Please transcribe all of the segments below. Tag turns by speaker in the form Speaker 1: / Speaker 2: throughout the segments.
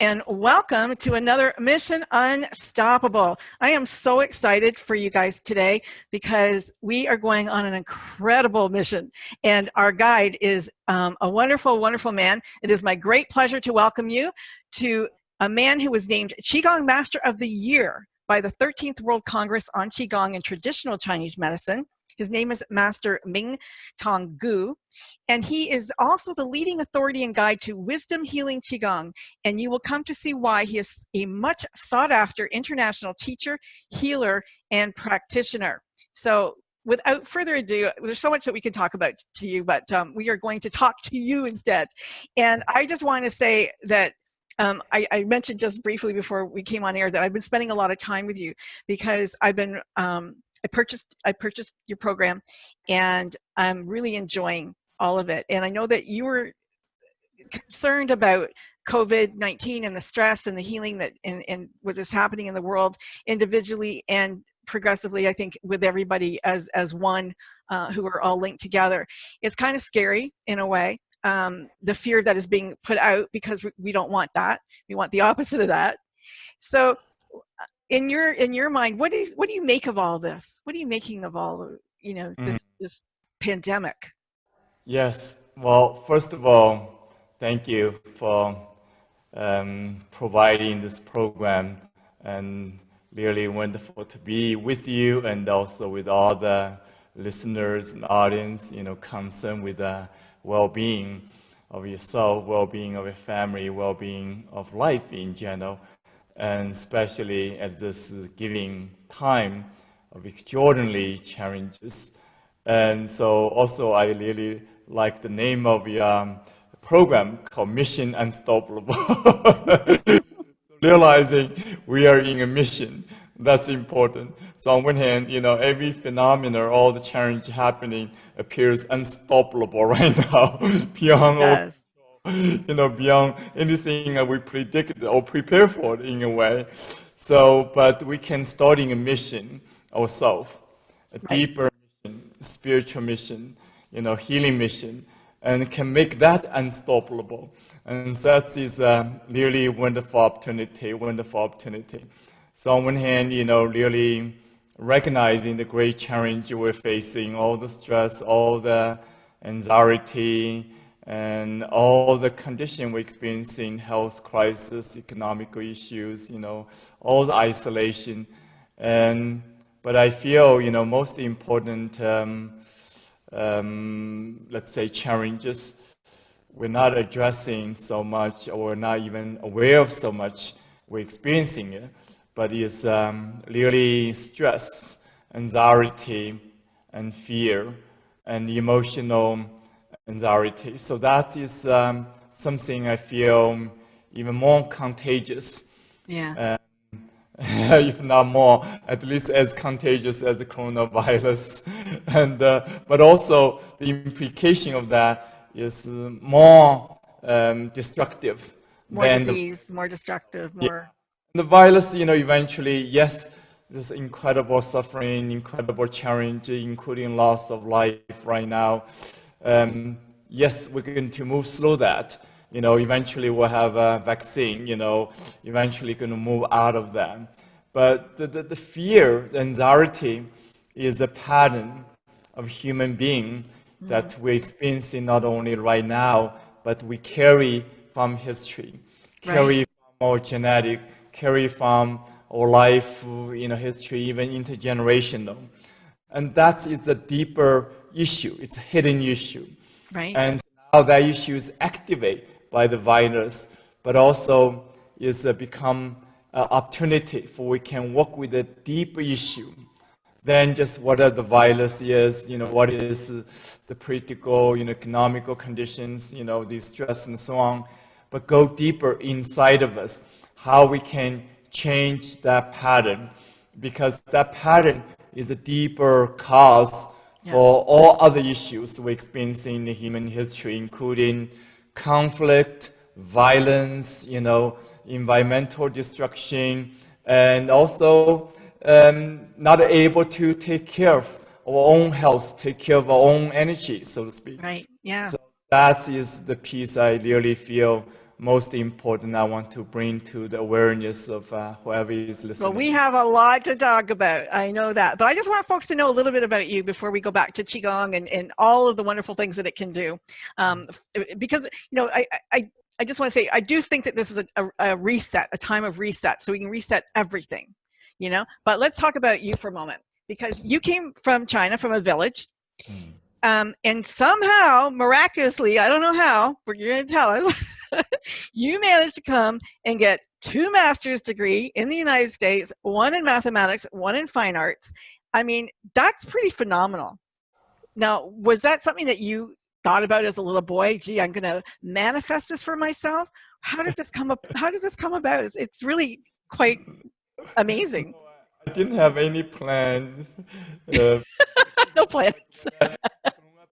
Speaker 1: and welcome to another Mission Unstoppable. I am so excited for you guys today because we are going on an incredible mission, and our guide is a wonderful, wonderful man. It is my great pleasure to welcome you to a man who was named QiGong Master of the Year by the 13th World Congress on Qigong and Traditional Chinese Medicine. His name is Master Mingtong Gu, and he is also the leading authority and guide to wisdom healing Qigong, and you will come to see why he is a much sought after international teacher, healer, and practitioner. So without further ado, there's so much that we can talk about to you, but we are going to talk to you instead. And I just want to say that I mentioned just briefly before we came on air that I've been spending a lot of time with you because I've been I purchased your program, and I'm really enjoying all of it. And I know that you were concerned about COVID-19 and the stress and the healing that and what is happening in the world individually and progressively, I think, with everybody as one who are all linked together. It's kind of scary in a way, the fear that is being put out, because we don't want that. We want the opposite of that. So in your mind, what do you make of all this? What are you making of all of, this pandemic?
Speaker 2: Yes. Well, first of all, thank you for providing this program, and really wonderful to be with you and also with all the listeners and audience, concerned with the well-being of yourself, well-being of your family, well-being of life in general. And especially at this giving time of extraordinary challenges. And so also I really like the name of your program called Mission Unstoppable. Realizing we are in a mission, that's important. So on one hand, every phenomenon, all the challenge happening appears unstoppable right now, beyond
Speaker 1: yes.
Speaker 2: beyond anything that we predicted or prepared for in a way. So, but we can start in a mission ourselves, a deeper mission, spiritual mission, healing mission, and can make that unstoppable. And that is a really wonderful opportunity. So on one hand, really recognizing the great challenge we're facing, all the stress, all the anxiety, and all the condition we're experiencing, health crisis, economical issues, all the isolation. But I feel, most important, let's say, challenges we're not addressing so much, or we're not even aware of so much, we're experiencing it, but it's really stress, anxiety, and fear, and emotional anxiety. So that is something I feel even more contagious.
Speaker 1: Yeah.
Speaker 2: If not more, at least as contagious as the coronavirus. And but also the implication of that is more destructive.
Speaker 1: More disease, more destructive, more.
Speaker 2: The virus, eventually, yes, this incredible suffering, incredible challenge, including loss of life right now. Yes, we're going to move through that. Eventually we'll have a vaccine, eventually going to move out of that. But the fear, the anxiety is a pattern of human being that we're experiencing not only right now, but we carry from history, carry from our genetic, carry from our life, history, even intergenerational. And that is a deeper issue. It's a hidden issue.
Speaker 1: Right.
Speaker 2: And now that issue is activated by the virus, but also is become an opportunity for we can work with a deeper issue than just what the virus is, what is the political, economical conditions, the stress and so on, but go deeper inside of us, how we can change that pattern, because that pattern is a deeper cause for all other issues we're experiencing in the human history, including conflict, violence, environmental destruction, and also not able to take care of our own health, take care of our own energy, so to speak.
Speaker 1: Right, yeah.
Speaker 2: So that is the piece I really feel most important I want to bring to the awareness of whoever is listening.
Speaker 1: Well, we have a lot to talk about. I know that. But I just want folks to know a little bit about you before we go back to Qigong and all of the wonderful things that it can do. Because, you know, I just want to say, I do think that this is a reset, a time of reset, so we can reset everything, you know. But let's talk about you for a moment, because you came from China, from a village. And somehow, miraculously, I don't know how, but you're going to tell us, you managed to come and get 2 master's degree in the United States, 1 in mathematics, 1 in fine arts. I mean, that's pretty phenomenal. Now, was that something that you thought about as a little boy? Gee, I'm going to manifest this for myself. How did this come up? How did this come about? It's really quite amazing.
Speaker 2: I didn't have any plans.
Speaker 1: No plans.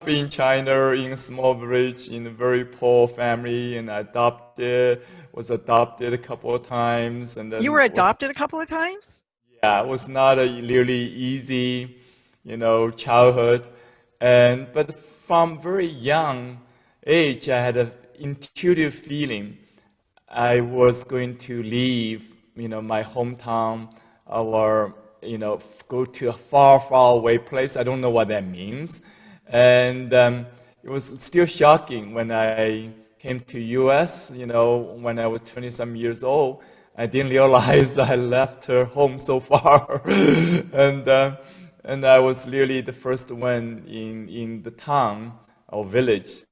Speaker 2: In China, in a small village, in a very poor family, and was adopted a couple of times. And then
Speaker 1: you were adopted a couple of times?
Speaker 2: Yeah, it was not a really easy, you know, childhood. But from very young age, I had an intuitive feeling I was going to leave, you know, my hometown, or, you know, go to a far, far away place. I don't know what that means. And it was still shocking when I came to US, you know, when I was 20-some years old. I didn't realize I left home so far. And I was really the first one in the town or village.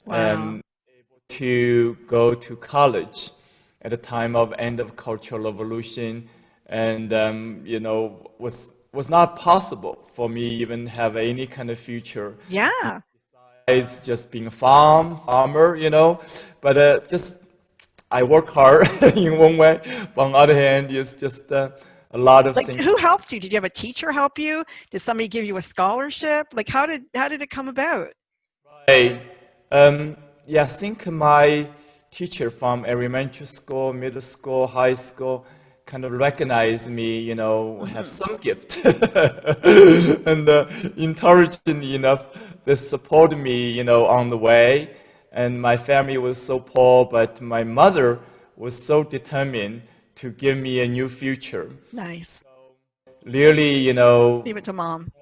Speaker 1: Wow.
Speaker 2: And able to go to college at the time of end of Cultural Revolution. And, you know, was not possible for me even have any kind of future.
Speaker 1: Yeah.
Speaker 2: Besides just being a farmer, you know. But just I work hard in one way. But on the other hand, it's just a lot of things.
Speaker 1: Who helped you? Did you have a teacher help you? Did somebody give you a scholarship? Like, how did it come about?
Speaker 2: Right. Yeah, I think my teacher from elementary school, middle school, high school kind of recognized me, you know, have some gift. And encouraging enough, they supported me, you know, on the way. And my family was so poor, but my mother was so determined to give me a new future.
Speaker 1: Nice.
Speaker 2: So, really, you know,
Speaker 1: leave it to mom.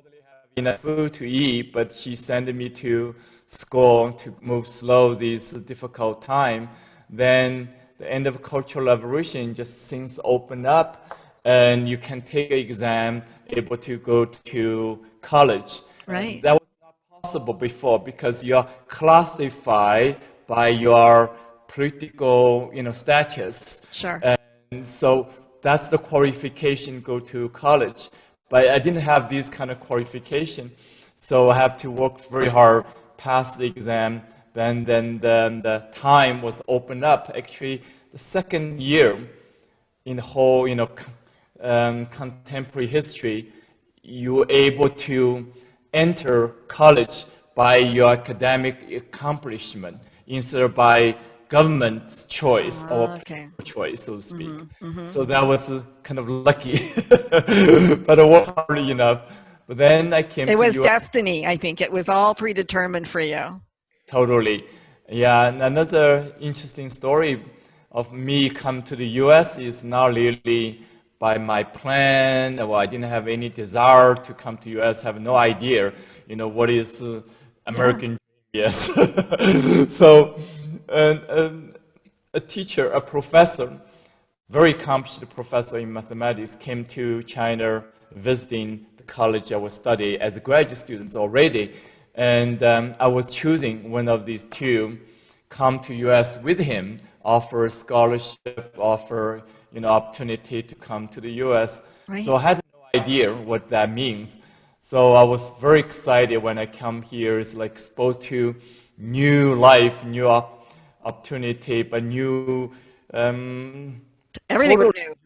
Speaker 2: Enough food to eat, but she sent me to school to move slow this difficult time. Then the end of Cultural Revolution, just things opened up, and you can take an exam, able to go to college.
Speaker 1: Right.
Speaker 2: That was not possible before because you are classified by your political, you know, status.
Speaker 1: Sure.
Speaker 2: And so that's the qualification go to college. But I didn't have this kind of qualification, so I have to work very hard, pass the exam. Then the time was opened up. Actually, the second year in the whole, you know, contemporary history, you were able to enter college by your academic accomplishment instead of by government's choice or choice, so to speak. So that was kind of lucky, but it was hard enough. But then I came. It
Speaker 1: was destiny. I think it was all predetermined for you.
Speaker 2: Totally. Yeah, and another interesting story of me come to the US is not really by my plan. Well, I didn't have any desire to come to US, have no idea, you know, what is American dream. Yes. So, a teacher, a professor, very accomplished professor in mathematics, came to China visiting the college I was studying as a graduate student already. And I was choosing one of these two, come to US with him, offer scholarship, offer, you know, opportunity to come to the US. Right. So I had no idea what that means. So I was very excited when I come here. It's like exposed to new life, new opportunity, but new
Speaker 1: everything was new.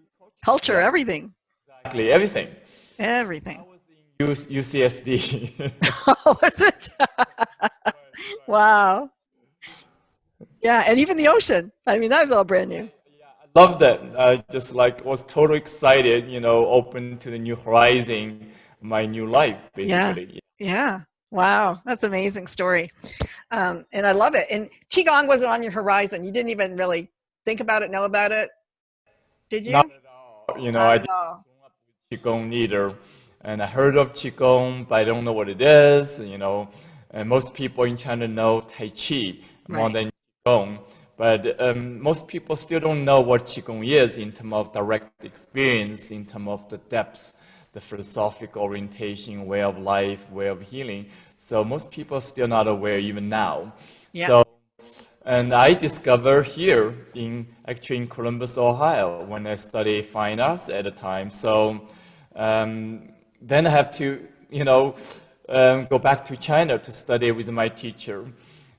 Speaker 1: Culture, everything.
Speaker 2: Exactly, everything.
Speaker 1: Everything.
Speaker 2: UCSD.
Speaker 1: Oh, was it? Wow. Yeah, and even the ocean. I mean, that was all brand new.
Speaker 2: Yeah, I loved it. I just like was totally excited, you know, open to the new horizon, my new life, basically.
Speaker 1: Yeah. Wow, that's an amazing story. And I love it. And Qigong wasn't on your horizon. You didn't even really think about it, know about it? Did you?
Speaker 2: Not at all. You know,
Speaker 1: Not
Speaker 2: I
Speaker 1: at
Speaker 2: didn't
Speaker 1: all.
Speaker 2: grow up with Qigong either. And I heard of Qigong, but I don't know what it is, you know. And most people in China know Tai Chi more
Speaker 1: Right.
Speaker 2: than Qigong. But most people still don't know what Qigong is in terms of direct experience, in terms of the depths, the philosophical orientation, way of life, way of healing. So most people are still not aware even now.
Speaker 1: Yeah.
Speaker 2: So, and I discovered here actually in Columbus, Ohio, when I studied fine arts at the time. So then I have to, you know, go back to China to study with my teacher,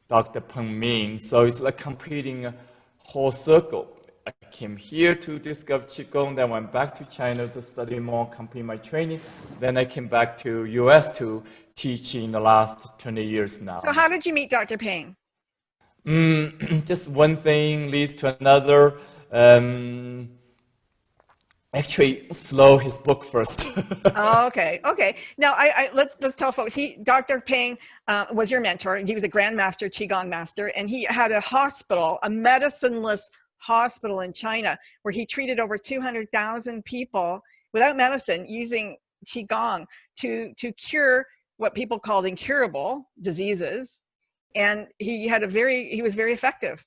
Speaker 2: Dr. Peng Ming. So it's like completing a whole circle. I came here to discover Qigong, then went back to China to study more, complete my training. Then I came back to US to teach in the last 20 years now.
Speaker 1: So how did you meet Dr. Peng?
Speaker 2: Just one thing leads to another. Actually, slow his book first.
Speaker 1: Oh, okay. Now, let's tell folks. Dr. Peng was your mentor. He was a Grand Master, QiGong Master, and he had a hospital, a medicineless hospital in China, where he treated over 200,000 people without medicine using QiGong to cure what people called incurable diseases. And he was very effective.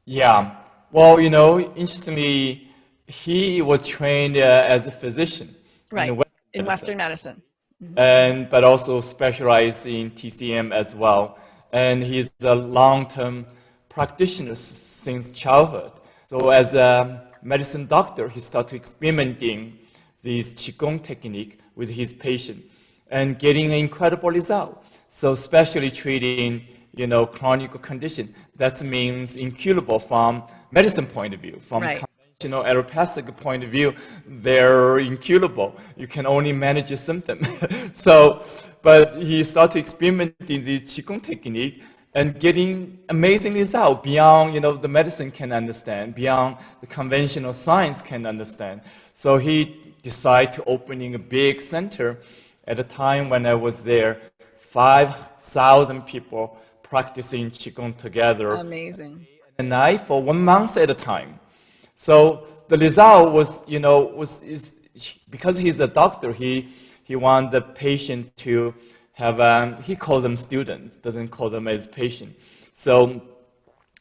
Speaker 2: Yeah. Well, you know, interestingly, he was trained as a physician
Speaker 1: in Western medicine.
Speaker 2: And but also specialized in TCM as well. And he's a long-term practitioner since childhood. So as a medicine doctor, he started experimenting this Qigong technique with his patient and getting an incredible result. So especially treating, you know, chronic condition, that means incurable from medicine point of view, from conventional allopathic point of view, they're incurable. You can only manage a symptom. So, but he started experimenting this Qigong technique and getting amazing results beyond, you know, the medicine can understand, beyond the conventional science can understand. So he decided to opening a big center. At the time when I was there, 5,000 people practicing Qigong together.
Speaker 1: Amazing.
Speaker 2: And I for 1 month at a time. So the result was, you know, because he's a doctor, he want the patient to have, he calls them students, doesn't call them as patient. So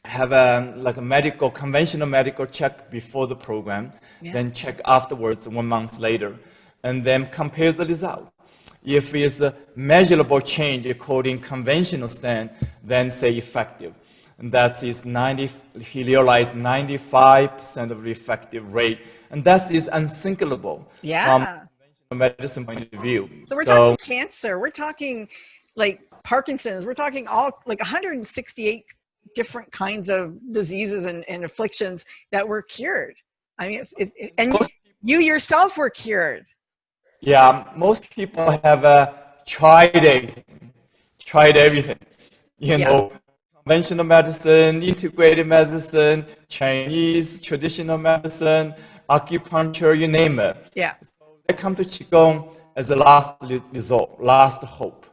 Speaker 2: have like a conventional medical check before the program, then check afterwards 1 month later, and then compare the result. If it's a measurable change according conventional stand, then say effective. And that is he realized 95% of the effective rate. And that is unthinkable from a medicine point of view.
Speaker 1: So we're talking cancer, we're talking like Parkinson's, we're talking all like 168 different kinds of diseases and afflictions that were cured. I mean, and you yourself were cured.
Speaker 2: Yeah, most people have tried everything. You know, conventional medicine, integrated medicine, Chinese traditional medicine, acupuncture, you name it.
Speaker 1: Yeah.
Speaker 2: So they come to Qigong as a last resort, last hope.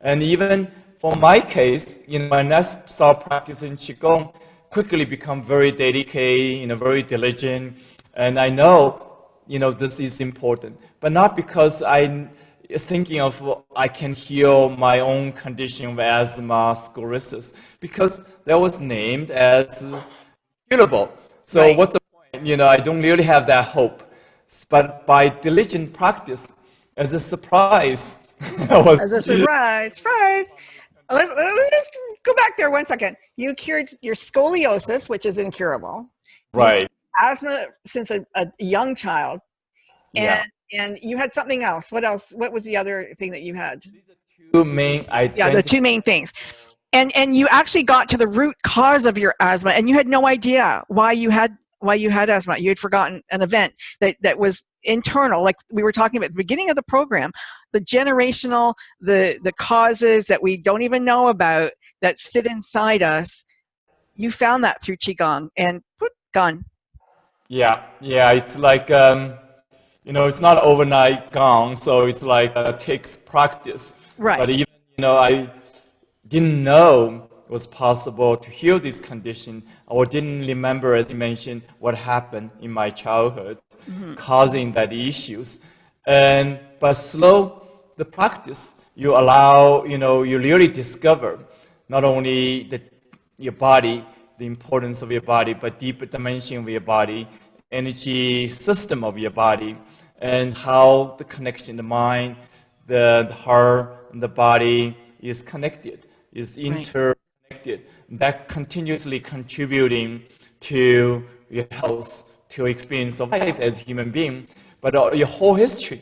Speaker 2: And even for my case, you know, when I start practicing Qigong, quickly become very dedicated, you know, very diligent, and I know, you know, this is important, but not because I'm thinking of I can heal my own condition of asthma, sclerosis, because that was named as curable. So what's the point? You know, I don't really have that hope. But by diligent practice, as a surprise,
Speaker 1: surprise. Let's go back there 1 second. You cured your scoliosis, which is incurable.
Speaker 2: Right.
Speaker 1: Asthma since a young child. And you had something else. What else? What was the other thing that you had?
Speaker 2: Two main
Speaker 1: the two main things. And you actually got to the root cause of your asthma, and you had no idea why you had asthma. You had forgotten an event that was internal, like we were talking about at the beginning of the program, the generational, the causes that we don't even know about that sit inside us. You found that through Qigong, and gone.
Speaker 2: Yeah, it's like, you know, it's not overnight gone, so it's like takes practice.
Speaker 1: Right.
Speaker 2: But even, you know, I didn't know it was possible to heal this condition. I didn't remember, as you mentioned, what happened in my childhood, causing that issues. But slow the practice, you allow, you really discover not only your body, the importance of your body, but deeper dimension of your body, energy system of your body, and how the connection, the mind, the heart, and the body is connected, is interconnected. That continuously contributing to your health, to your experience of life as a human being. But your whole history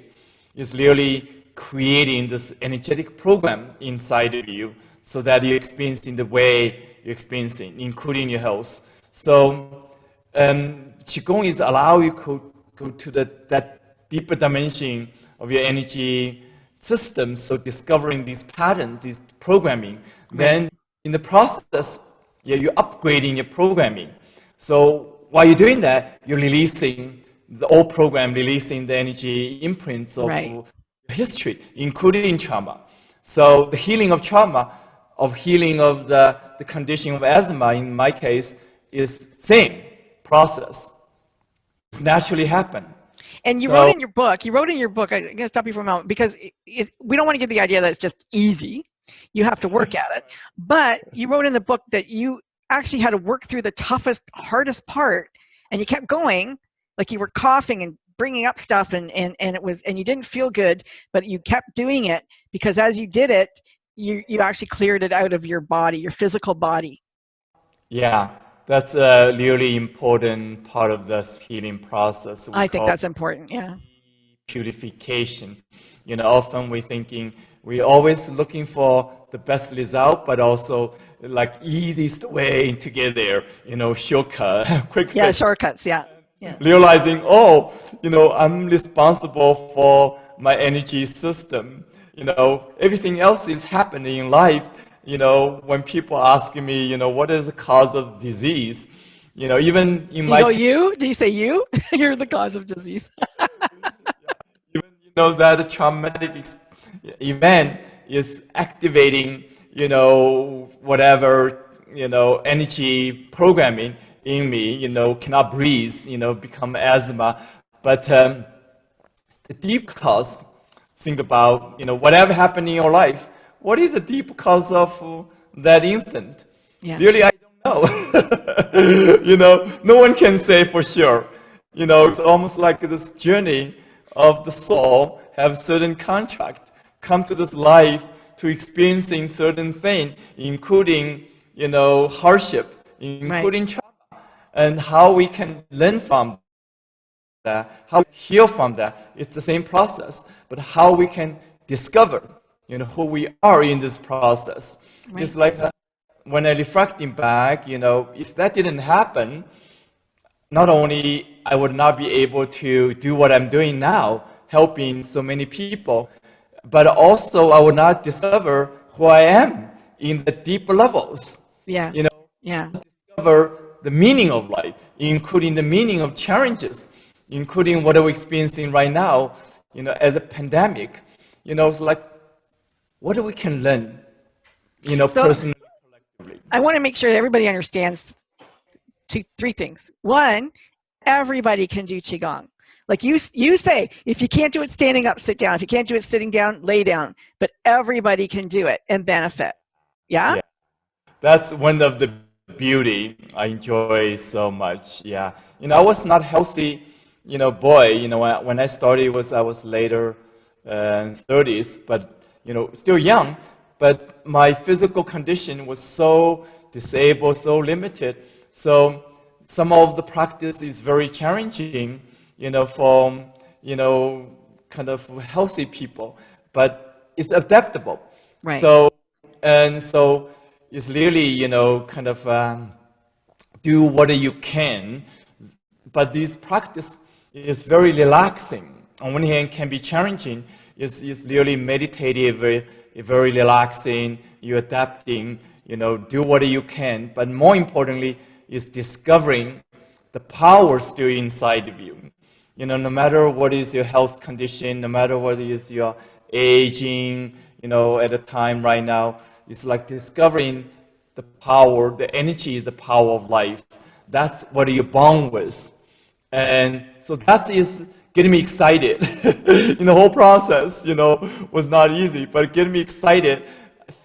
Speaker 2: is really creating this energetic program inside of you so that you're experiencing the way you're experiencing, including your health. So QiGong is allow you to go to that deeper dimension of your energy system, so discovering these patterns, this programming. Then in the process, you're upgrading your programming. So while you're doing that, you're releasing the old program, releasing the energy imprints of history, including trauma. So the healing of trauma, healing of the condition of asthma, in my case, is same process. It's naturally happen.
Speaker 1: And you wrote in your book, I'm going to stop you for a moment, because we don't want to give the idea that it's just easy. You have to work at it. But you wrote in the book that you actually had to work through the toughest, hardest part, and you kept going, like you were coughing and bringing up stuff, and you didn't feel good, but you kept doing it, because as you did it, you actually cleared it out of your body, your physical body.
Speaker 2: Yeah. That's a really important part of this healing process.
Speaker 1: I think that's important, yeah.
Speaker 2: Purification. Often we're always looking for the best result, but also like easiest way to get there, shortcut, quick fix.
Speaker 1: Yeah, shortcuts, yeah.
Speaker 2: Realizing, I'm responsible for my energy system. Everything else is happening in life. When people ask me, what is the cause of disease? Even in my...
Speaker 1: Do you say you? You're the cause of disease.
Speaker 2: Even, that traumatic event is activating, whatever, energy programming in me, cannot breathe, become asthma. But the deep cause, think about, whatever happened in your life, what is the deep cause of that instant?
Speaker 1: Yeah.
Speaker 2: Really, I don't know. No one can say for sure. It's almost like this journey of the soul, have certain contract, come to this life to experiencing certain thing, including, hardship, including trauma, and how we can learn from that, how we heal from that. It's the same process, but how we can discover who we are in this process. Right. It's like when I reflecting back, if that didn't happen, not only I would not be able to do what I'm doing now, helping so many people, but also I would not discover who I am in the deeper levels.
Speaker 1: Yeah.
Speaker 2: Discover the meaning of life, including the meaning of challenges, including what we're experiencing right now, as a pandemic. It's like, what we can learn, personally, collectively.
Speaker 1: I want to make sure everybody understands three things. One, everybody can do QiGong. Like you say, if you can't do it standing up, sit down. If you can't do it sitting down, lay down. But everybody can do it and benefit. Yeah?
Speaker 2: That's one of the beauty I enjoy so much. Yeah. I was not healthy, boy. When I started, I was later 30s, but still young, but my physical condition was so disabled, so limited. So some of the practice is very challenging, for, kind of healthy people, but it's adaptable.
Speaker 1: Right.
Speaker 2: So it's really, kind of do what you can, but this practice is very relaxing. On one hand, can be challenging. It's really meditative, very relaxing. You're adapting, do what you can. But more importantly, is discovering the power still inside of you. No matter what is your health condition, no matter what is your aging, at a time right now, it's like discovering the power, the energy is the power of life. That's what you're born with. And so that is getting me excited. In the whole process, was not easy, but getting me excited,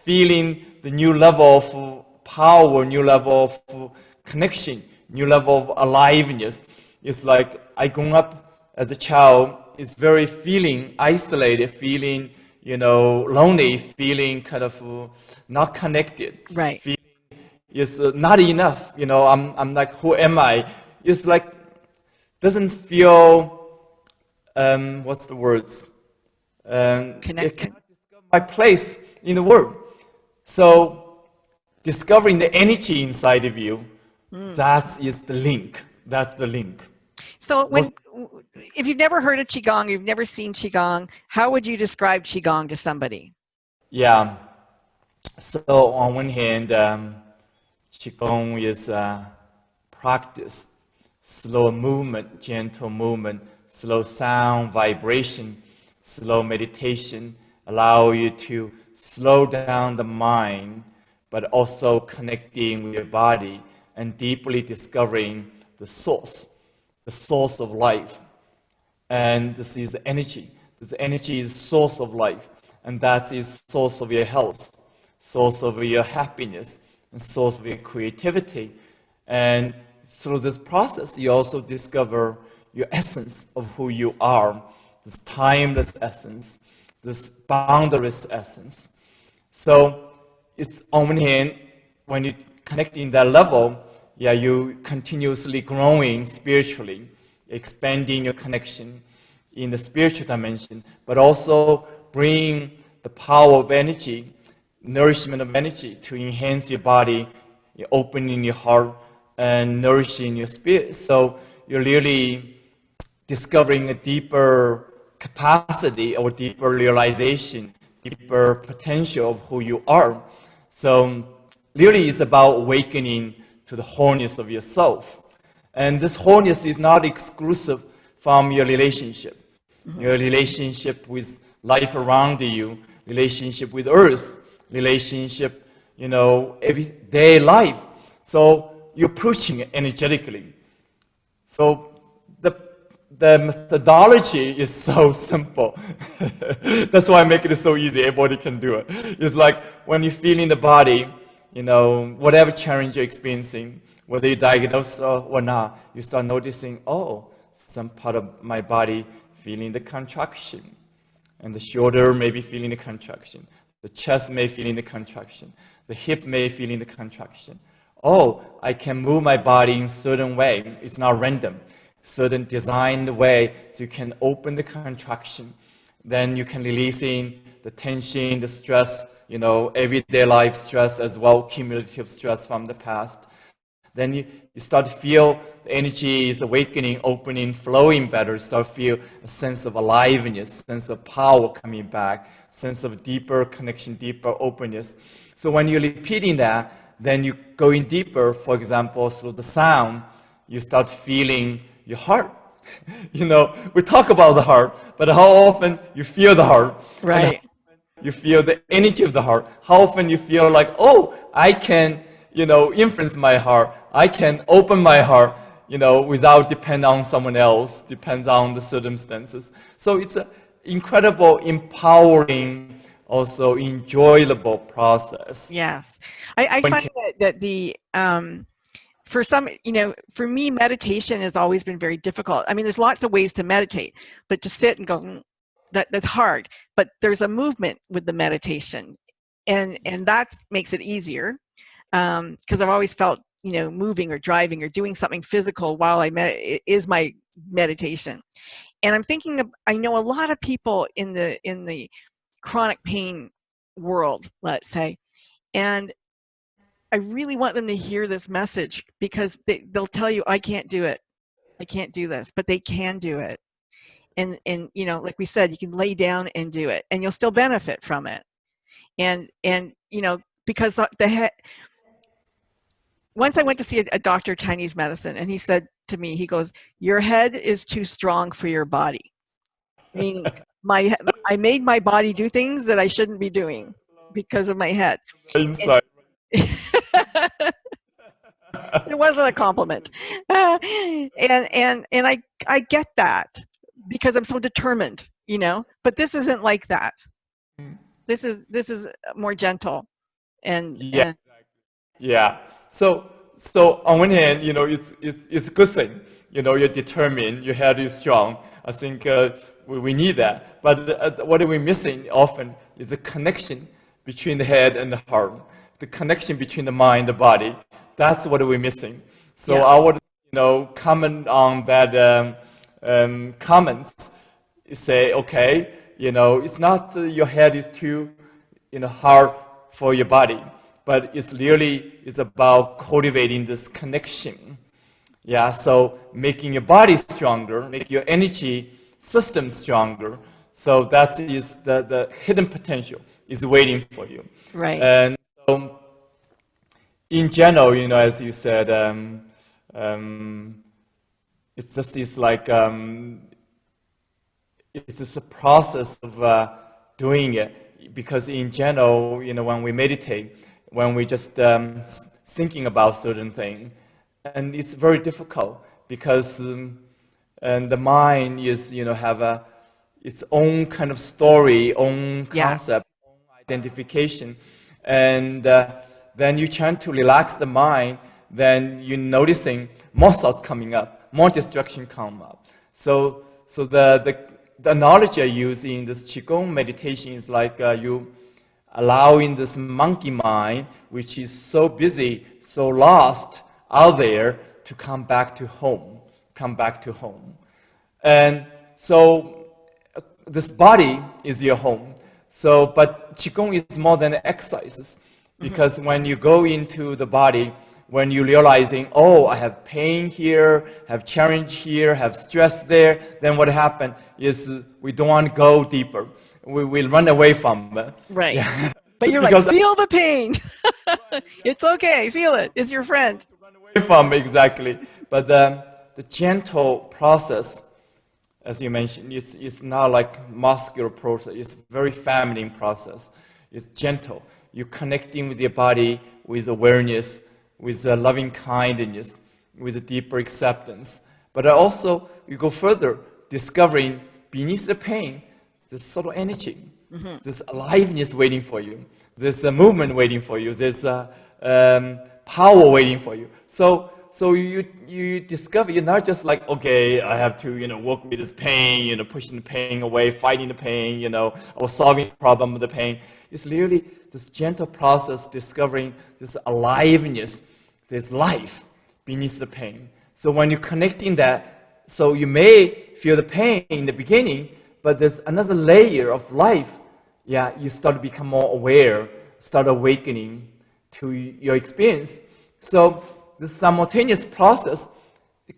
Speaker 2: feeling the new level of power, new level of connection, new level of aliveness. It's like I grew up as a child, is very feeling isolated, feeling, lonely, feeling kind of not connected.
Speaker 1: Right.
Speaker 2: Feeling is not enough. I'm like, who am I? It's like, doesn't feel, what's the words?
Speaker 1: Connected.
Speaker 2: It cannot discover my place in the world. So discovering the energy inside of you, that is the link. That's the link.
Speaker 1: So if you've never heard of Qigong, you've never seen Qigong, how would you describe Qigong to somebody?
Speaker 2: Yeah. So on one hand, Qigong is practice, slow movement, gentle movement, slow sound, vibration, slow meditation, allow you to slow down the mind, but also connecting with your body and deeply discovering the source of life. And this is energy. This energy is source of life. And that is source of your health, source of your happiness, and source of your creativity. And through this process, you also discover your essence of who you are, this timeless essence, this boundless essence. So it's on one hand, when you connect in that level, you continuously growing spiritually, expanding your connection in the spiritual dimension, but also bring the power of energy, nourishment of energy to enhance your body, opening your heart, and nourishing your spirit. So you're really discovering a deeper capacity or deeper realization, deeper potential of who you are. So really it's about awakening to the wholeness of yourself. And this wholeness is not exclusive from your relationship. Your relationship with life around you, relationship with earth, relationship, everyday life. So you're approaching it energetically. So the methodology is so simple. That's why I make it so easy. Everybody can do it. It's like when you feel in the body, whatever challenge you're experiencing, whether you're diagnosed or not, you start noticing, some part of my body feeling the contraction. And the shoulder may be feeling the contraction. The chest may feel in the contraction. The hip may feel in the contraction. I can move my body in a certain way. It's not random. Certain designed way, so you can open the contraction. Then you can release in the tension, the stress, everyday life stress as well, cumulative stress from the past. Then you start to feel the energy is awakening, opening, flowing better. You start to feel a sense of aliveness, sense of power coming back, sense of deeper connection, deeper openness. So when you're repeating that, then you go in deeper, for example, through the sound, you start feeling your heart. We talk about the heart, but how often you feel the heart?
Speaker 1: Right.
Speaker 2: You feel the energy of the heart. How often you feel like, I can, influence my heart. I can open my heart, without depending on someone else, depends on the circumstances. So it's an incredible, empowering, also enjoyable process.
Speaker 1: Yes. I find that the for some, for me, meditation has always been very difficult. I mean, there's lots of ways to meditate, but to sit and go, that's hard. But there's a movement with the meditation, and that makes it easier, because I've always felt, moving or driving or doing something physical while is my meditation. And I'm thinking I know a lot of people in the chronic pain world, let's say, and I really want them to hear this message, because they'll tell you, I can't do it. I can't do this, but they can do it. And like we said, you can lay down and do it, and you'll still benefit from it. And because once I went to see a doctor of Chinese medicine, and he said to me, he goes, your head is too strong for your body. Meaning I made my body do things that I shouldn't be doing because of my head.
Speaker 2: Inside.
Speaker 1: It wasn't a compliment. And I get that because I'm so determined, you know, but this isn't like that. This is more gentle and
Speaker 2: Yeah. Yeah. So on one hand, you know, it's a good thing. You know, you're determined, your head is strong. I think we need that. But what we're missing often is the connection between the head and the heart, the connection between the mind and the body. That's what we're missing. So
Speaker 1: yeah.
Speaker 2: I would, you know, comment on that comments. Say, okay, you know, it's not your head is too, you know, hard for your body, but it's really about cultivating this connection. Yeah, so making your body stronger, make your energy system stronger. So that is the hidden potential is waiting for you.
Speaker 1: Right.
Speaker 2: And so in general, you know, as you said, it's just it's like it's just a process of doing it. Because in general, you know, when we meditate, when we just thinking about certain thing, and it's very difficult because and the mind is, you know, have its own kind of story, own concept, own identification, and then you try to relax the mind, then you're noticing more thoughts coming up, more distraction come up. So the analogy I use in this QiGong meditation is like you allowing this monkey mind, which is so busy, so lost out there, to come back to home, come back to home. And so this body is your home. So, but QiGong is more than exercises, because when you go into the body, when you're realizing, oh, I have pain here, have challenge here, have stress there, then what happens is we don't want to go deeper. We run away from it.
Speaker 1: Right.
Speaker 2: Yeah.
Speaker 1: But you're like, feel the pain. It's okay, feel it. It's your friend.
Speaker 2: Run away from exactly. But the gentle process, as you mentioned, it's not like muscular process. It's very feminine process. It's gentle. You're connecting with your body with awareness, with a loving kindness, with a deeper acceptance. But also, you go further, discovering beneath the pain, there's subtle energy. There's aliveness waiting for you. There's a movement waiting for you. There's power waiting for you. So you discover you're not just like, okay, I have to, you know, work with this pain, you know, pushing the pain away, fighting the pain, you know, or solving the problem with the pain. It's really this gentle process, discovering this aliveness, this life beneath the pain. So when you're connecting that, so you may feel the pain in the beginning, but there's another layer of life. Yeah, you start to become more aware, start awakening to your experience. So this simultaneous process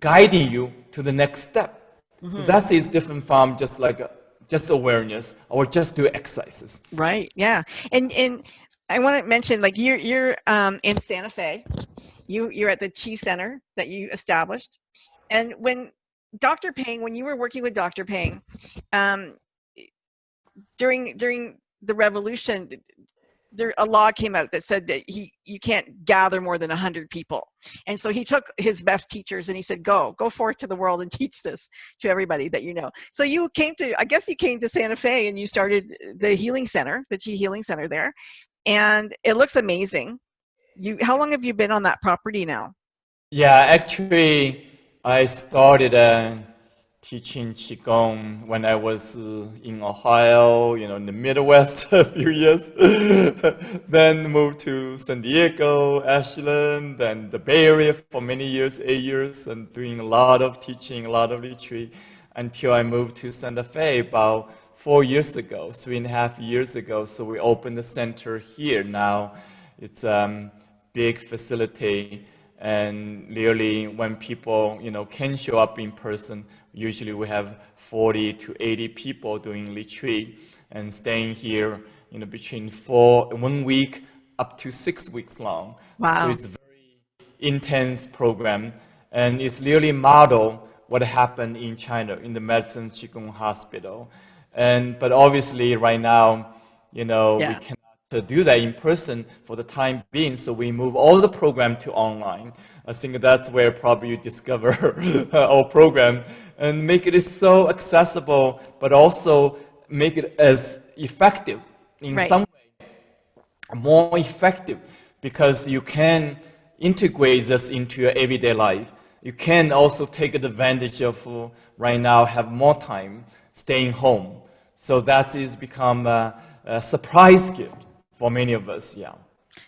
Speaker 2: guiding you to the next step. So that is different from just like just awareness or just do exercises.
Speaker 1: Right. Yeah. And I want to mention, like, you're in Santa Fe. You're at the Chi Center that you established. And when Dr. Peng, when you were working with Dr. Peng, during the revolution, a law came out that said that you can't gather more than 100 people. And so he took his best teachers and he said, go forth to the world and teach this to everybody that you know. So you came to Santa Fe and you started the healing center, the Chi Healing Center there. And it looks amazing. How long have you been on that property now?
Speaker 2: Yeah, actually, I started teaching Qigong when I was in Ohio, you know, in the Midwest a few years. Then moved to San Diego, Ashland, then the Bay Area for many years, 8 years, and doing a lot of teaching, a lot of retreat, until I moved to Santa Fe about 4 years ago, 3.5 years ago. So we opened the center here now. It's big facility, and really when people, you know, can show up in person, usually we have 40 to 80 people doing retreat and staying here, you know, between 1 week up to 6 weeks long.
Speaker 1: Wow.
Speaker 2: So it's a very intense program, and it's really model what happened in China in the Medicine Qigong Hospital. But obviously right now, you know, we cannot to do that in person for the time being, so we move all the program to online. I think that's where probably you discover our program and make it so accessible, but also make it as effective in
Speaker 1: Right.
Speaker 2: some way, more effective, because you can integrate this into your everyday life. You can also take advantage of right now have more time staying home. So that is become a surprise gift for many of us. Yeah.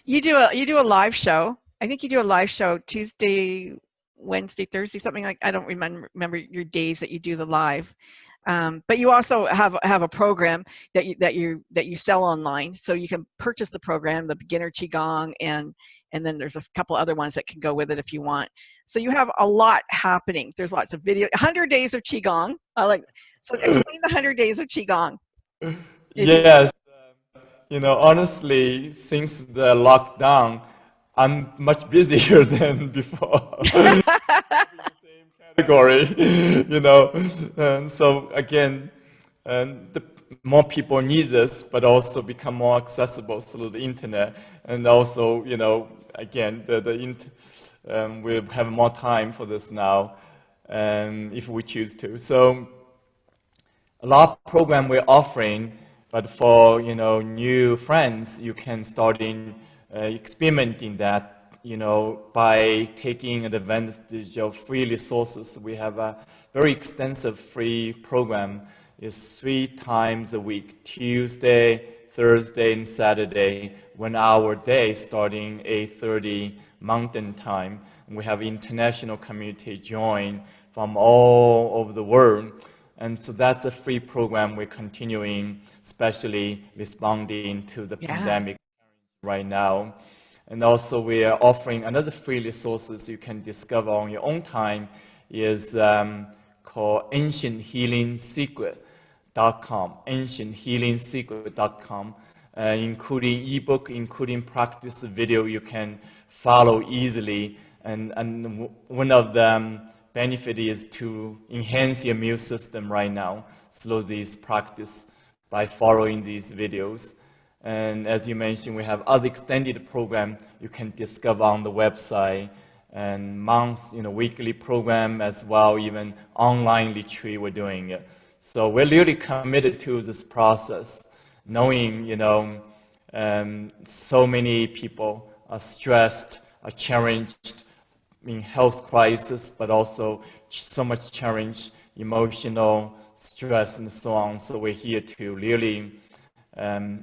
Speaker 1: You do a live show. I think you do a live show Tuesday, Wednesday, Thursday, something like, I don't remember your days that you do the live. But you also have a program that you sell online, so you can purchase the program, the beginner qigong, and then there's a couple other ones that can go with it if you want. So you have a lot happening. There's lots of video. 100 days of qigong. So explain the 100 days of qigong.
Speaker 2: Yes. You know, honestly, since the lockdown, I'm much busier than before. Same category, you know. And so again, the more people need this, but also become more accessible through the internet. And also, you know, again, we'll have more time for this now, if we choose to. So a lot of program we're offering. But for, you know, new friends, you can start experimenting that, you know, by taking advantage of free resources. We have a very extensive free program. It's 3 times a week, Tuesday, Thursday, and Saturday, 1 hour day, starting 8:30 Mountain Time. And we have international community join from all over the world. And so that's a free program we're continuing, especially responding to the pandemic right now. And also we are offering another free resources you can discover on your own time is called ancienthealingsecret.com, ancienthealingsecret.com, including ebook, including practice video you can follow easily. And one of them benefit is to enhance your immune system right now through this practice by following these videos. And as you mentioned, we have other extended program you can discover on the website, and weekly program as well, even online retreat we're doing it. So we're really committed to this process, knowing, you know, so many people are stressed, are challenged, in health crisis, but also so much challenge, emotional stress, and so on. So we're here to really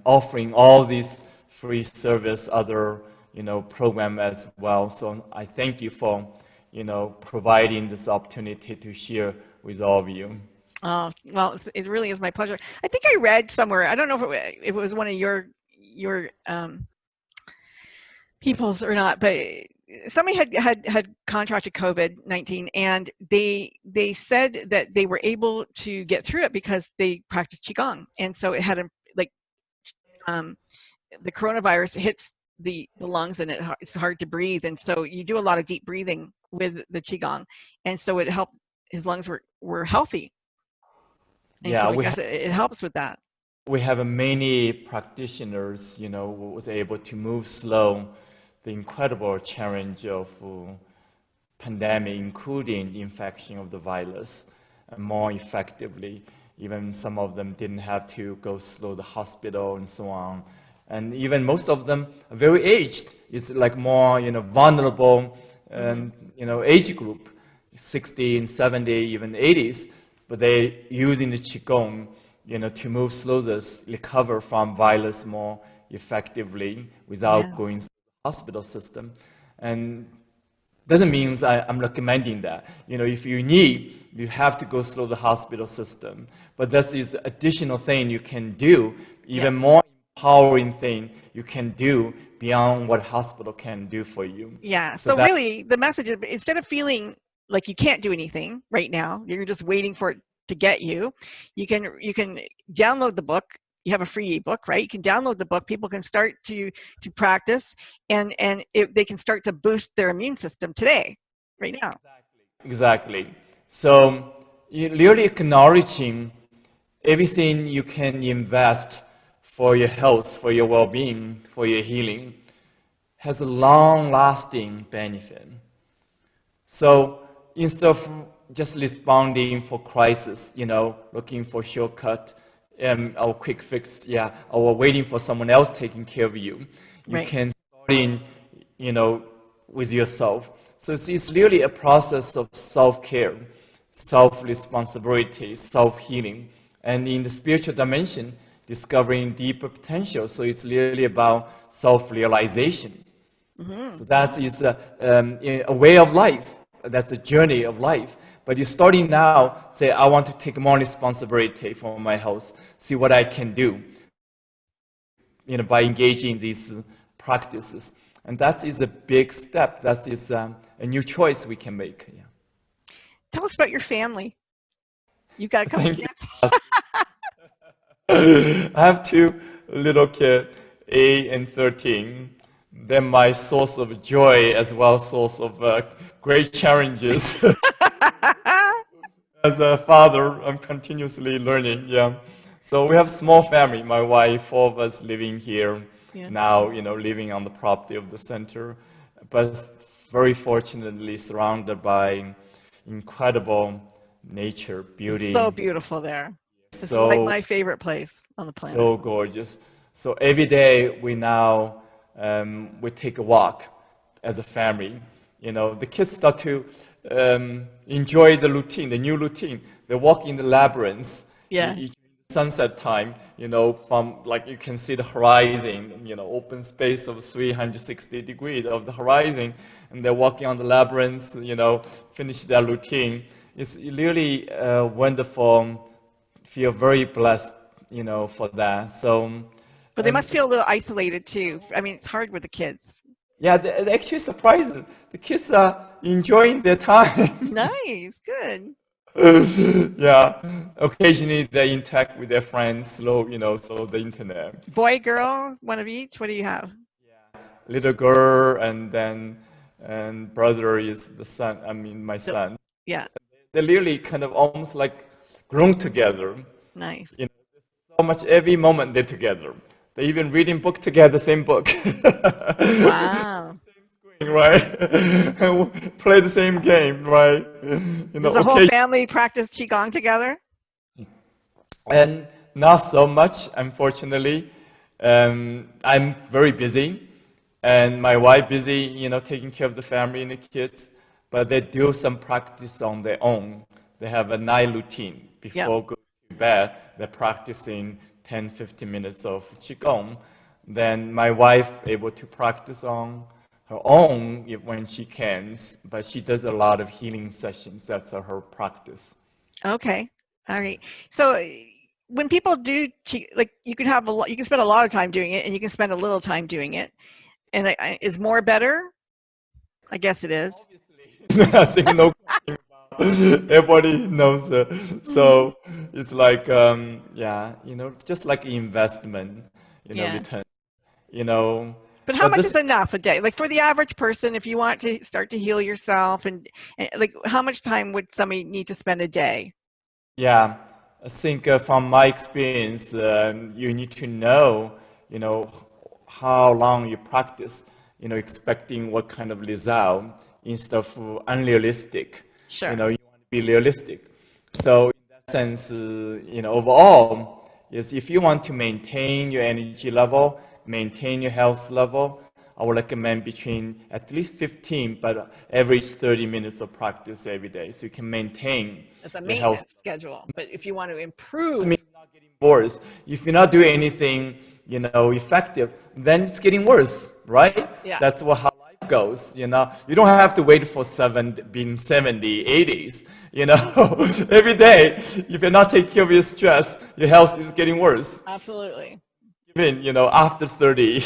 Speaker 2: offering all these free service, other, you know, program as well. So I thank you for, you know, providing this opportunity to share with all of you.
Speaker 1: Oh, well, it really is my pleasure. I think I read somewhere, I don't know if it was one of your people's or not, but somebody had contracted COVID-19, and they said that they were able to get through it because they practiced qigong, and so it had the coronavirus hits the lungs, and it's hard to breathe, and so you do a lot of deep breathing with the qigong, and so it helped. His lungs were healthy, and so I guess it helps with that.
Speaker 2: We have many practitioners, you know, who was able to move slow the incredible challenge of pandemic, including infection of the virus, more effectively. Even some of them didn't have to go through the hospital and so on. And even most of them are very aged. It's like more, you know, vulnerable, you know, age group, 60 and 70, even 80s. But they're using the qigong, you know, to move through this, recover from virus more effectively without going through the hospital system. And doesn't mean I'm recommending that. You know, if you need, you have to go through the hospital system. But this is additional thing you can do, even more empowering thing you can do beyond what hospital can do for you.
Speaker 1: Yeah. So really, the message is, instead of feeling like you can't do anything right now, you're just waiting for it to get you. You can download the book. You have a free ebook, right? You can download the book. People can start to practice, and they can start to boost their immune system today, right now.
Speaker 2: Exactly. So you're really acknowledging everything you can invest for your health, for your well-being, for your healing, has a long-lasting benefit. So instead of just responding for crisis, looking for shortcut, or quick fix, or waiting for someone else taking care of you, you can start in, with yourself. So it's really a process of self-care, self-responsibility, self-healing, and in the spiritual dimension, discovering deeper potential. So it's really about self-realization. Mm-hmm. So that is a way of life. That's a journey of life. But you're starting now, say, I want to take more responsibility for my health, see what I can do, by engaging in these practices. And that is a big step. That is a new choice we can make. Yeah.
Speaker 1: Tell us about your family. You've got a couple kids.
Speaker 2: I have two little kids, 8 and 13. They're my source of joy as well as source of great challenges. As a father, I'm continuously learning. Yeah. So we have a small family. My wife, 4 of us living here now, living on the property of the center, but very fortunately surrounded by incredible nature, beauty.
Speaker 1: So beautiful there. It's like my favorite place on the planet.
Speaker 2: So gorgeous. So every day we now, we take a walk as a family. The kids start to enjoy the routine, the new routine. They walk in the labyrinths.
Speaker 1: Yeah.
Speaker 2: Each sunset time, from you can see the horizon, open space of 360 degrees of the horizon, and they're walking on the labyrinths, finish their routine. It's really wonderful. Feel very blessed, for that. So.
Speaker 1: But they must feel a little isolated too. I mean, it's hard with the kids.
Speaker 2: Yeah, they're actually surprising. The kids are enjoying their time.
Speaker 1: Nice, good.
Speaker 2: Yeah, occasionally they interact with their friends, so the internet.
Speaker 1: Boy, girl, one of each. What do you have?
Speaker 2: Yeah, little girl, and brother is the son. I mean, my son.
Speaker 1: Yeah.
Speaker 2: They're really kind of almost like grown together.
Speaker 1: Nice.
Speaker 2: So much every moment they're together. They even reading book together, same book.
Speaker 1: Wow.
Speaker 2: Right? Play the same game, right?
Speaker 1: Does the whole family practice Qigong together?
Speaker 2: And not so much, unfortunately. I'm very busy, and my wife busy, taking care of the family and the kids. But they do some practice on their own. They have a night routine before going to bed. They're practicing 10, 15 minutes of Qigong. Then my wife able to practice on her own when she can, but she does a lot of healing sessions. That's her practice.
Speaker 1: Okay, all right. So when people do, you can have you can spend a lot of time doing it, and you can spend a little time doing it. And is more better? I guess it is.
Speaker 2: Obviously, no question about. Everybody knows. So it's like, just like investment, return,
Speaker 1: But how much is enough a day? Like for the average person, if you want to start to heal yourself, and like how much time would somebody need to spend a day?
Speaker 2: Yeah, I think from my experience, you need to know, how long you practice, expecting what kind of result instead of unrealistic.
Speaker 1: Sure.
Speaker 2: You want to be realistic. So in that sense, overall, is if you want to maintain your energy level, maintain your health level, I would recommend between at least 15, but average 30 minutes of practice every day, so you can maintain
Speaker 1: as a maintenance schedule. But if you want to improve,
Speaker 2: it means not getting worse. If you're not doing anything, effective, then it's getting worse, right?
Speaker 1: Yeah.
Speaker 2: That's how life goes. You don't have to wait for being 70, 80s. Every day, if you're not taking care of your stress, your health is getting worse.
Speaker 1: Absolutely.
Speaker 2: Even, after 30.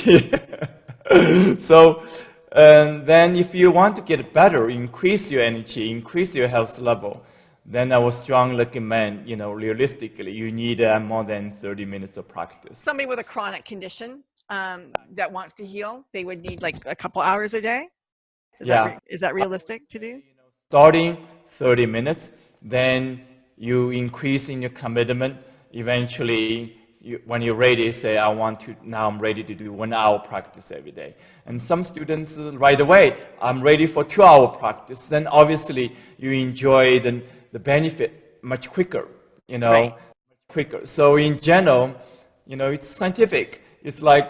Speaker 2: So, then if you want to get better, increase your energy, increase your health level, then I would strongly recommend, realistically, you need more than 30 minutes of practice.
Speaker 1: Somebody with a chronic condition that wants to heal, they would need like a couple hours a day? Is that realistic to do?
Speaker 2: Starting 30 minutes, then you increase in your commitment. Eventually, when you're ready, say, now I'm ready to do 1 hour practice every day. And some students right away, I'm ready for 2 hour practice. Then obviously you enjoy the benefit much quicker,
Speaker 1: Right.
Speaker 2: much quicker. So in general, it's scientific. It's like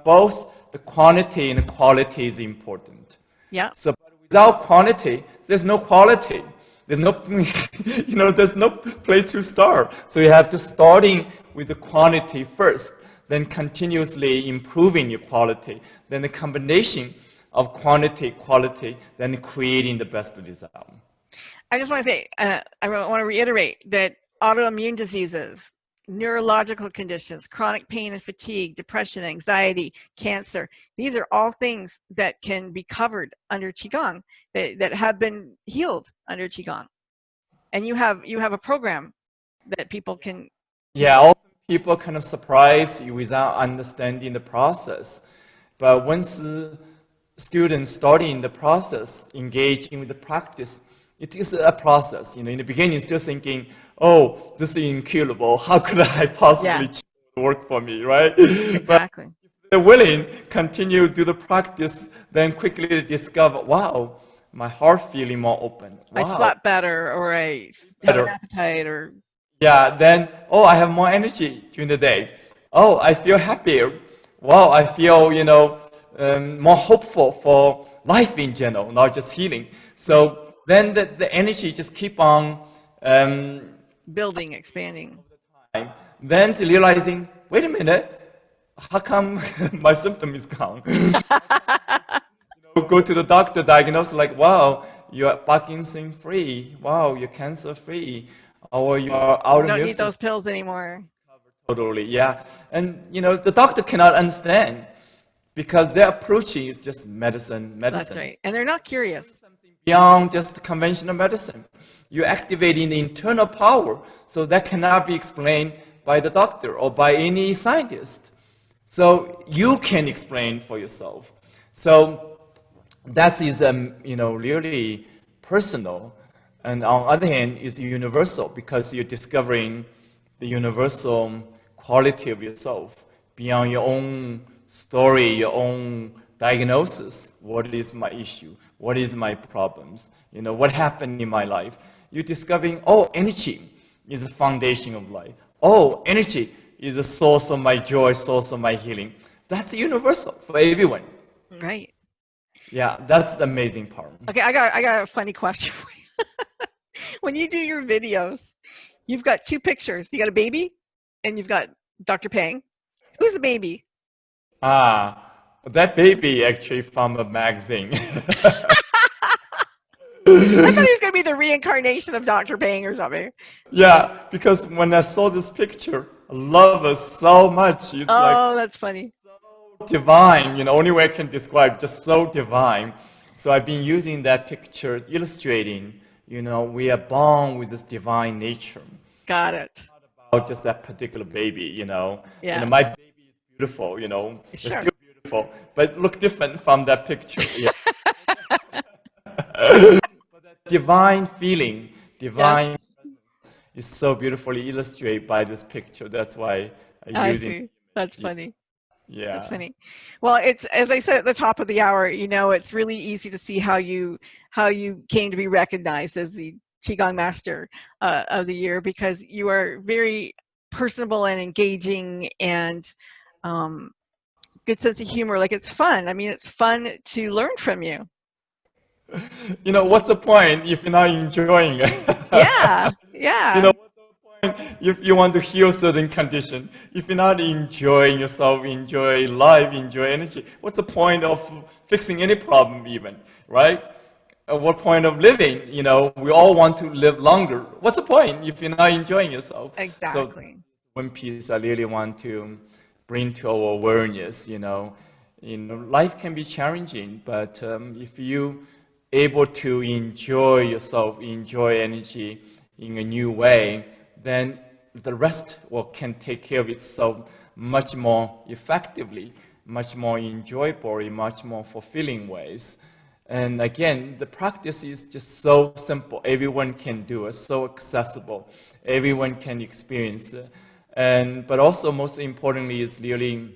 Speaker 2: both the quantity and quality is important.
Speaker 1: Yeah.
Speaker 2: So without quantity, there's no quality. There's no, there's no place to start. So you have to starting with the quantity first, then continuously improving your quality, then the combination of quantity, quality, then creating the best result.
Speaker 1: I just want to say, I want to reiterate that autoimmune diseases, neurological conditions, chronic pain and fatigue, depression, anxiety, cancer, these are all things that can be covered under Qigong, that have been healed under Qigong. And you have a program that people can...
Speaker 2: Yeah, often people kind of surprise you without understanding the process. But once students starting the process, engaging with the practice, it is a process. In the beginning, it's just thinking, oh, this is incurable. How could I possibly work for me, right?
Speaker 1: Exactly.
Speaker 2: But if they're willing, continue to do the practice, then quickly discover, wow, my heart feeling more open. Wow.
Speaker 1: I slept better, or I have an appetite, or...
Speaker 2: Yeah, then, oh, I have more energy during the day. Oh, I feel happier. Wow, I feel, more hopeful for life in general, not just healing. So then the energy just keep on
Speaker 1: building, expanding.
Speaker 2: Then realizing, wait a minute, how come my symptom is gone? Go to the doctor, diagnose like, wow, you're Parkinson free. Wow, you're cancer free. Or you're autoimmune.
Speaker 1: Don't need those pills anymore.
Speaker 2: Totally, yeah. And the doctor cannot understand because their approach is just medicine.
Speaker 1: That's right. And they're not curious.
Speaker 2: Beyond just conventional medicine. You're activating the internal power, so that cannot be explained by the doctor or by any scientist. So you can explain for yourself. So that is, really personal. And on the other hand, it's universal because you're discovering the universal quality of yourself beyond your own story, your own diagnosis. What is my issue? What is my problems? What happened in my life? You're discovering, oh, energy is the foundation of life. Oh, energy is the source of my joy, source of my healing. That's universal for everyone.
Speaker 1: Right.
Speaker 2: Yeah, that's the amazing part.
Speaker 1: Okay, I got a funny question for you. When you do your videos, you've got two pictures. You got a baby and you've got Dr. Peng. Who's the baby?
Speaker 2: That baby actually from a magazine.
Speaker 1: I thought he was going to be the reincarnation of Dr. Peng or something.
Speaker 2: Yeah, because when I saw this picture, I love it so much. It's
Speaker 1: that's funny.
Speaker 2: So divine, only way I can describe, just so divine. So I've been using that picture, illustrating, we are born with this divine nature.
Speaker 1: Got it.
Speaker 2: Not about just that particular baby,
Speaker 1: Yeah.
Speaker 2: My baby is beautiful,
Speaker 1: Sure.
Speaker 2: It's still beautiful, but look different from that picture. Yeah. But that divine feeling, divine is so beautifully illustrated by this picture. That's why I use it.
Speaker 1: That's funny.
Speaker 2: Yeah.
Speaker 1: That's funny. Well, it's, as I said at the top of the hour, it's really easy to see how you came to be recognized as the QiGong Master of the Year, because you are very personable and engaging, and good sense of humor. Like, it's fun. I mean, it's fun to learn from you.
Speaker 2: What's the point if you're not enjoying it?
Speaker 1: Yeah.
Speaker 2: What's the point if you want to heal certain condition? If you're not enjoying yourself, enjoy life, enjoy energy, what's the point of fixing any problem even, right? At what point of living? We all want to live longer. What's the point if you're not enjoying yourself?
Speaker 1: Exactly.
Speaker 2: So one piece I really want to bring to our awareness, life can be challenging, but if you able to enjoy yourself, enjoy energy in a new way, then the rest can take care of itself much more effectively, much more enjoyable, in much more fulfilling ways. And again, the practice is just so simple. Everyone can do it, so accessible. Everyone can experience it. But also most importantly is really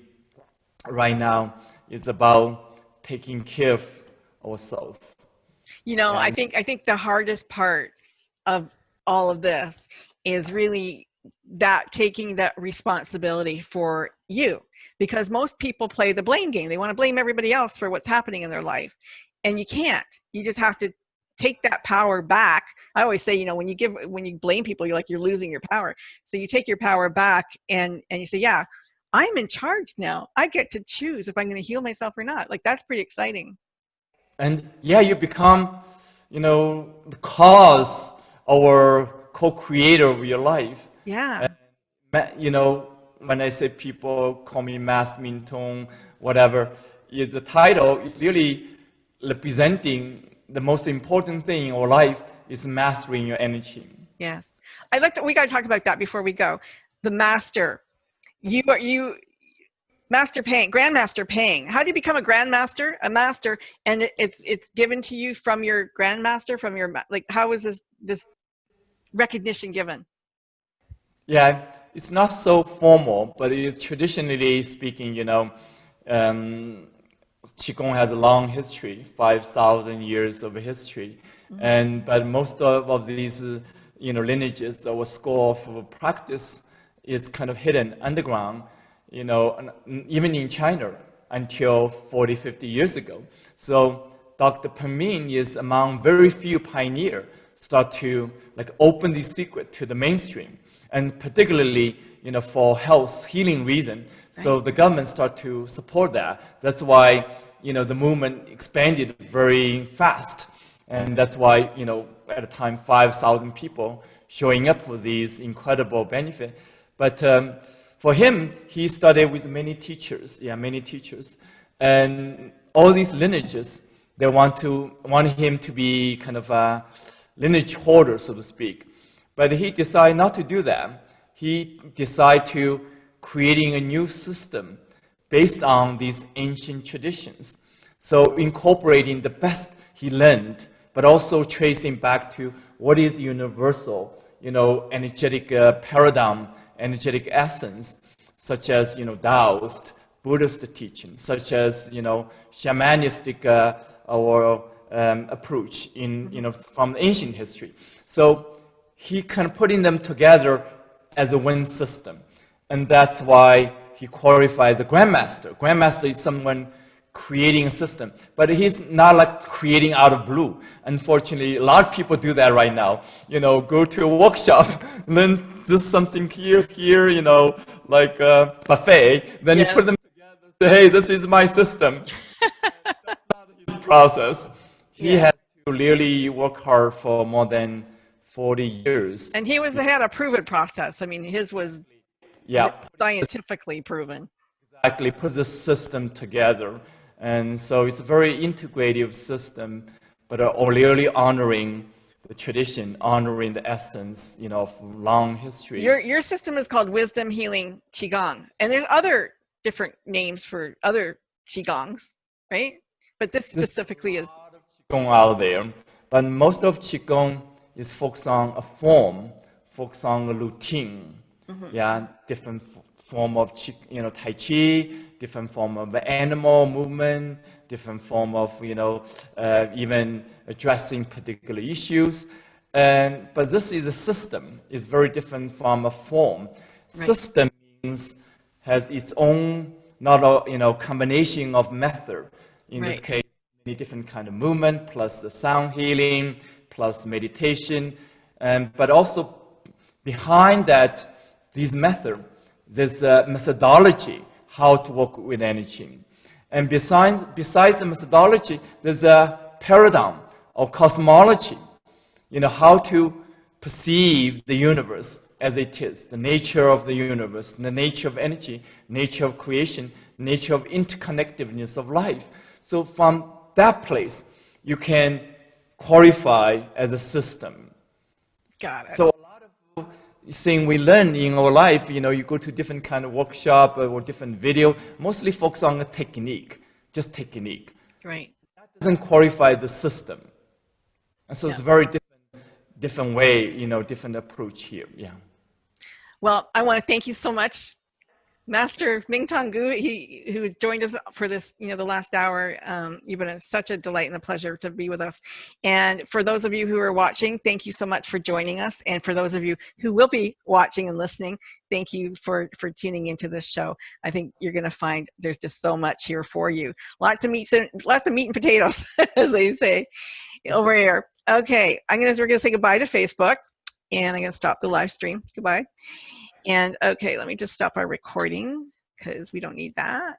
Speaker 2: right now is about taking care of ourselves.
Speaker 1: You know, I think the hardest part of all of this is really that taking that responsibility for you, because most people play the blame game. They want to blame everybody else for what's happening in their life, and you can't. You just have to take that power back. I always say, you know, when you blame people, you're losing your power. So you take your power back and you say, yeah, I'm in charge now. I get to choose if I'm going to heal myself or not. Like, that's pretty exciting.
Speaker 2: And yeah, you become, you know, the cause or co-creator of your life.
Speaker 1: Yeah.
Speaker 2: You know, when I say people call me Master Mingtong, whatever, the title is really representing the most important thing in our life is mastering your energy.
Speaker 1: Yes. We got to talk about that before we go. The master. Master Paying, Grandmaster Paying. How do you become a Grandmaster, a master, and it's given to you from your Grandmaster, from your, like, how is this recognition given?
Speaker 2: Yeah, it's not so formal, but it's traditionally speaking, you know, Qigong has a long history, 5,000 years of history, but most of these, you know, lineages or school of practice is kind of hidden underground, you know, even in China until 40, 50 years ago. So Dr. Permin is among very few pioneers start to like open the secret to the mainstream, and particularly, you know, for health healing reason. So the government start to support that. That's why, you know, the movement expanded very fast. And that's why, you know, at the time, 5,000 people showing up with these incredible benefits. But for him, he studied with many teachers, many teachers. And all these lineages, they want him to be kind of a lineage holder, so to speak. But he decided not to do that. He decided to creating a new system based on these ancient traditions. So incorporating the best he learned, but also tracing back to what is universal, you know, energetic paradigm, energetic essence, such as, you know, Taoist, Buddhist teaching, such as, you know, shamanistic approach in, you know, from ancient history. So he kind of putting them together as a one system. And that's why he qualifies a Grandmaster. Grandmaster is someone creating a system, but he's not like creating out of blue. Unfortunately, a lot of people do that right now. You know, go to a workshop, learn just something here, you know, like a buffet, then you put them together and say, hey, this is my system. That's not his process. He has to really work hard for more than 40 years.
Speaker 1: And he had a proven process. I mean, his was scientifically proven.
Speaker 2: Exactly, put the system together. And so it's a very integrative system, but really honoring the tradition, honoring the essence, you know, of long history.
Speaker 1: Your system is called Wisdom Healing Qigong. And there's other different names for other Qigongs, right? But this specifically is...
Speaker 2: There's a lot of Qigong out there, but most of Qigong is focused on a form, focused on a routine. Different form of you know, Tai Chi, different form of animal movement, different form of, you know, even addressing particular issues. But this is a system. It's very different from a form. System means has its own, not a, you know, combination of method. In this case, many different kind of movement, plus the sound healing, plus meditation, but also behind that, this method, there's a methodology how to work with energy. And besides the methodology, there's a paradigm or cosmology, you know, how to perceive the universe as it is, the nature of the universe, the nature of energy, nature of creation, nature of interconnectedness of life. So from that place, you can qualify as a system.
Speaker 1: Got it.
Speaker 2: So a lot of things we learn in our life, you know, you go to different kind of workshop or different video, mostly focus on the technique, just technique.
Speaker 1: Right.
Speaker 2: That doesn't qualify the system. And so it's a very different way, you know, different approach here. Yeah.
Speaker 1: Well, I want to thank you so much, Master Mingtong Gu, who joined us for this, the last hour. You've been such a delight and a pleasure to be with us. And for those of you who are watching, thank you so much for joining us. And for those of you who will be watching and listening, thank you for tuning into this show. I think you're going to find there's just so much here for you. Lots of meat and potatoes, as they say over here. Okay, we're going to say goodbye to Facebook, and I'm going to stop the live stream. Goodbye. And okay, let me just stop our recording because we don't need that.